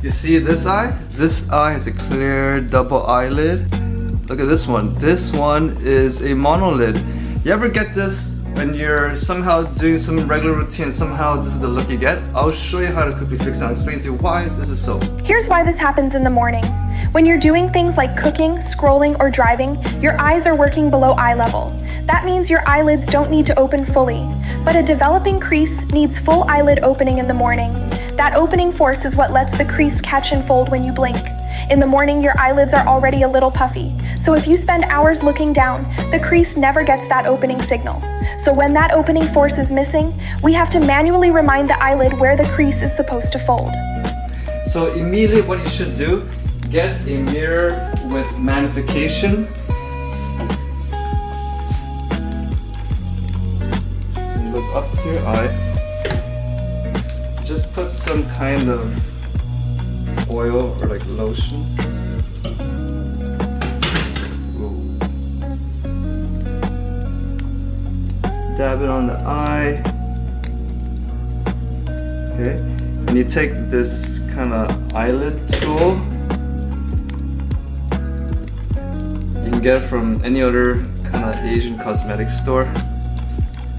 You see this eye? This eye has a clear double eyelid. Look at this one. This one is a monolid. You ever get this when you're somehow doing some regular routine, somehow this is the look you get? I'll show you how to quickly fix it and explain to you why this is so. Here's why this happens in the morning. When you're doing things like cooking, scrolling, or driving, your eyes are working below eye level. That means your eyelids don't need to open fully, but a developing crease needs full eyelid opening in the morning. That opening force is what lets the crease catch and fold when you blink. In the morning, your eyelids are already a little puffy, so if you spend hours looking down, the crease never gets that opening signal. So when that opening force is missing, we have to manually remind the eyelid where the crease is supposed to fold. So immediately what you should do, get a mirror with magnification. And look up to your eye. Just put some kind of oil or like lotion. Ooh. Dab it on the eye. Okay. And you take this kind of eyelid tool. You can get it from any other kind of Asian cosmetic store,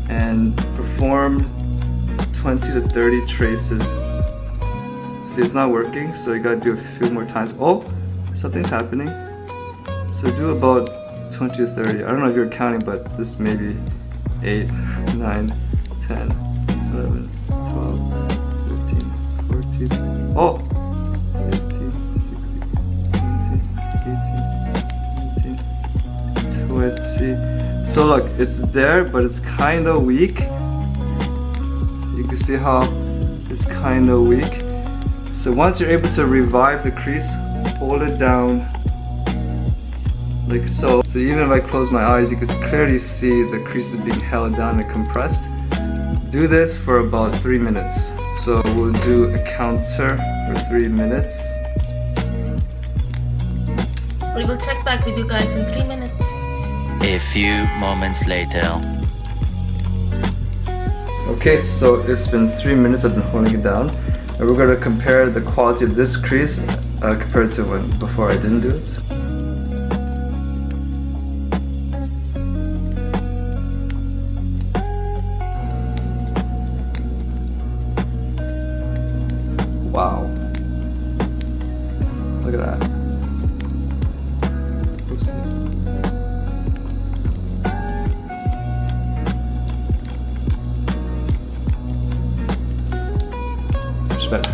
and perform 20 to 30 traces. See, it's not working, so you gotta do a few more times. Oh, something's happening. So do about 20 to 30. I don't know if you're counting, but this may be 8, 9, 10, 11, 12, 13, 14. Oh, 15, 16, 17, 18, 19, 20. So look, it's there, but it's kind of weak. You can see how it's kind of weak. So once you're able to revive the crease, hold it down like so. So even if I close my eyes, you can clearly see the crease is being held down and compressed. Do this for about 3 minutes. So we'll do a counter for 3 minutes. We will check back with you guys in 3 minutes. A few moments later. Okay, so it's been 3 minutes I've been holding it down. And we're going to compare the quality of this crease compared to when before I didn't do it. Wow. Look at that. Much better.